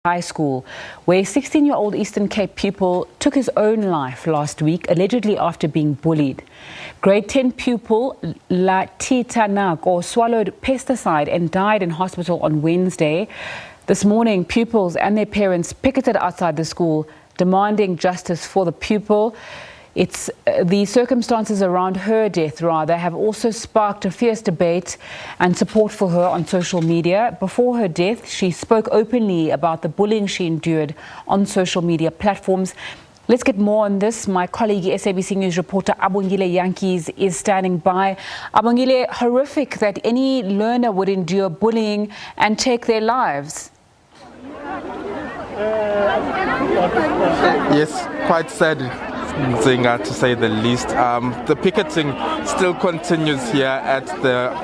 High School, where a 16-year-old Eastern Cape pupil took his own life last week, allegedly after being bullied. Grade 10 pupil Latita Nako swallowed pesticide and died in hospital on Wednesday. This morning, pupils and their parents picketed outside the school, demanding justice for the pupil. It's the circumstances around her death, rather, have also sparked a fierce debate and support for her on social media. Before her death, she spoke openly about the bullying she endured on social media platforms. Let's get more on this. My colleague, SABC News reporter Abongile Yankees, is standing by. Abongile, horrific that any learner would endure bullying and take their lives. Yes, quite sad, Zinga, to say the least. The picketing still continues here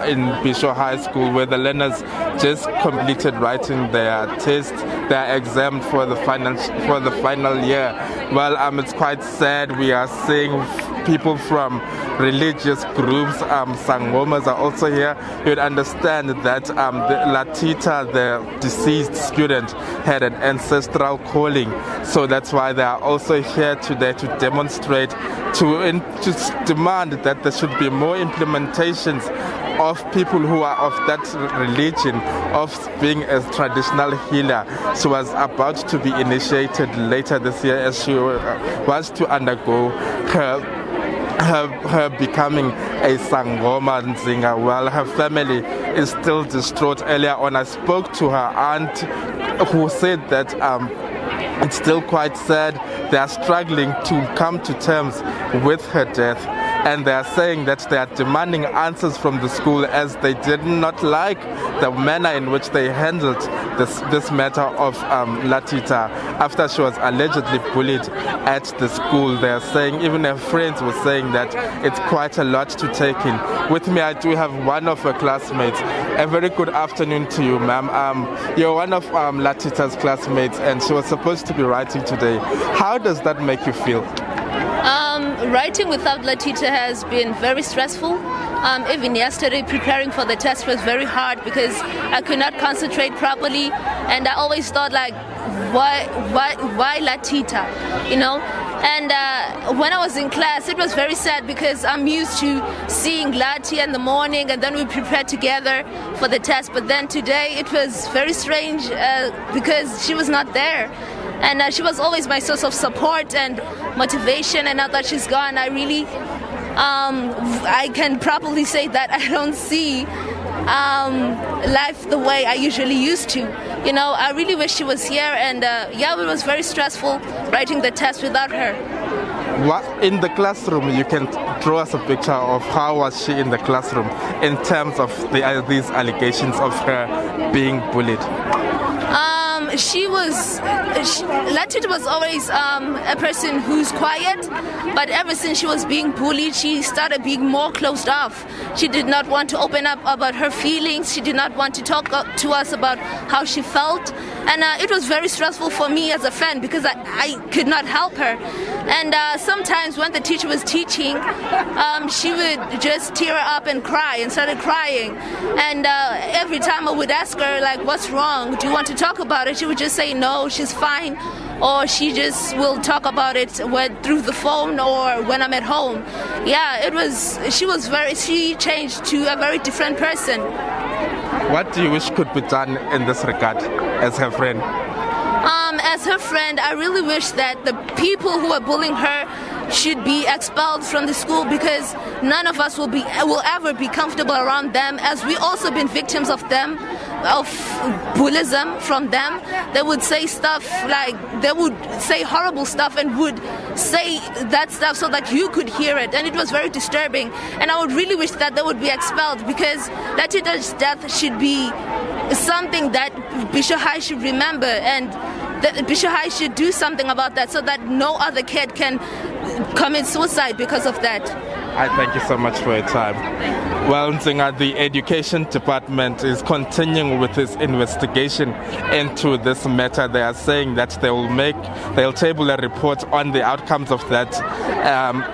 in Bisho High School, where the learners just completed writing their test, their exam for the final year. Well, it's quite sad. We are seeing people from religious groups, Sangomas are also here. You'd understand that Latita, the deceased student, had an ancestral calling. So that's why they are also here today to demonstrate, to demand that there should be more implementations of people who are of that religion, of being a traditional healer. She was about to be initiated later this year as she was to undergo her becoming a Sangoma Nzinga. Well, her family is still distraught. Earlier on, I spoke to her aunt, who said that it's still quite sad. They are struggling to come to terms with her death, and they are saying that they are demanding answers from the school, as they did not like the manner in which they handled this matter of Latita after she was allegedly bullied at the school. They are saying, even her friends were saying, that it's quite a lot to take in. With me, I do have one of her classmates. A very good afternoon to you, ma'am. You're one of Latita's classmates, and she was supposed to be writing today. How does that make you feel? Writing without Latita has been very stressful. Even yesterday, preparing for the test was very hard because I could not concentrate properly, and I always thought, like, why Latita, you know? And when I was in class, it was very sad because I'm used to seeing Lati in the morning, and then we prepared together for the test. But then today, it was very strange because she was not there. And she was always my source of support and motivation, and now that she's gone, I really, I can probably say that I don't see life the way I usually used to. You know, I really wish she was here, and yeah, it was very stressful writing the test without her. In the classroom, you can draw us a picture of how was she in the classroom in terms of these allegations of her being bullied. Latita was always a person who's quiet, but ever since she was being bullied, she started being more closed off. She did not want to open up about her feelings. She did not want to talk to us about how she felt. And it was very stressful for me as a friend because I could not help her. And sometimes when the teacher was teaching, she would just tear up and cry and started crying. And every time I would ask her, like, what's wrong? Do you want to talk about it? She would just say, no, she's fine. Or she just will talk about it through the phone or when I'm at home. Yeah, she changed to a very different person. What do you wish could be done in this regard as her friend? As her friend, I really wish that the people who are bullying her should be expelled from the school, because none of us will ever be comfortable around them, as we also been victims of them, of bullyism from them. They would say stuff like, they would say horrible stuff and would say that stuff so that you could hear it, and it was very disturbing. And I would really wish that they would be expelled, because Latita's death should be something that Bisho High should remember, and that Bisho High should do something about that so that no other kid can commit suicide because of that. I thank you so much for your time. Well, Nzinga, the Education Department is continuing with its investigation into this matter. They are saying that they'll table a report on the outcomes of that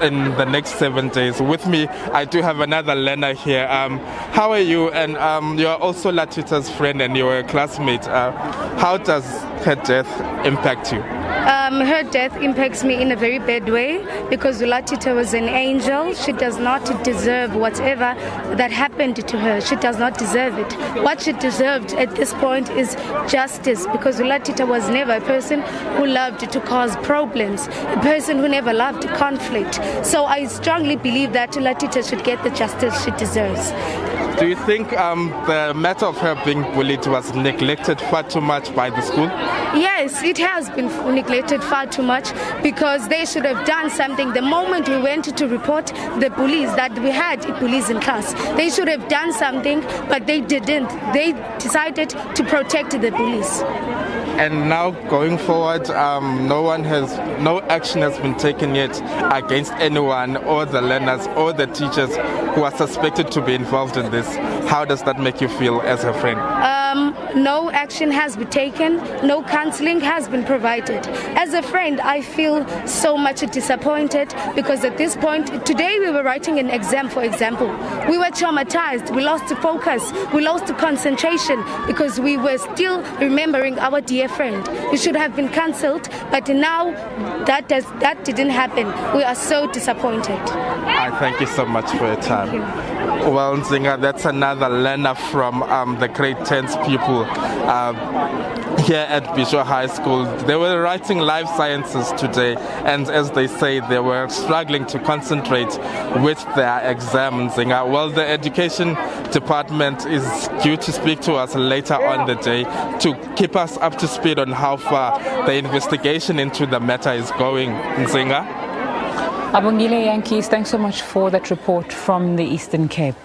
in the next 7 days. With me, I do have another learner here. How are you? And you're also Latita's friend and you're a classmate. How does her death impact you? Her death impacts me in a very bad way because Zulatita was an angel. She does not deserve whatever that happened to her. She does not deserve it. What she deserved at this point is justice because Zulatita was never a person who loved to cause problems, a person who never loved conflict. So I strongly believe that Zulatita should get the justice she deserves. Do you think the matter of her being bullied was neglected far too much by the school? Yes, it has been neglected far too much because they should have done something. The moment we went to report the bullies, that we had bullies in class, they should have done something, but they didn't. They decided to protect the bullies. And now going forward, no action has been taken yet against anyone or the learners or the teachers who are suspected to be involved in this. How does that make you feel as a friend? No action has been taken, no counseling has been provided. As a friend, I feel so much disappointed because at this point, today we were writing an exam, for example. We were traumatized, we lost focus, we lost concentration because we were still remembering our dear friend. We should have been cancelled, but now that didn't happen. We are so disappointed. I thank you so much for your time. Well, Nzinga, that's another learner from the grade 10s pupil here at Bisho High School. They were writing life sciences today, and as they say, they were struggling to concentrate with their exams. Nzinga, well, the education department is due to speak to us later on the day to keep us up to speed on how far the investigation into the matter is going. Nzinga? Abongile Yankees, thanks so much for that report from the Eastern Cape.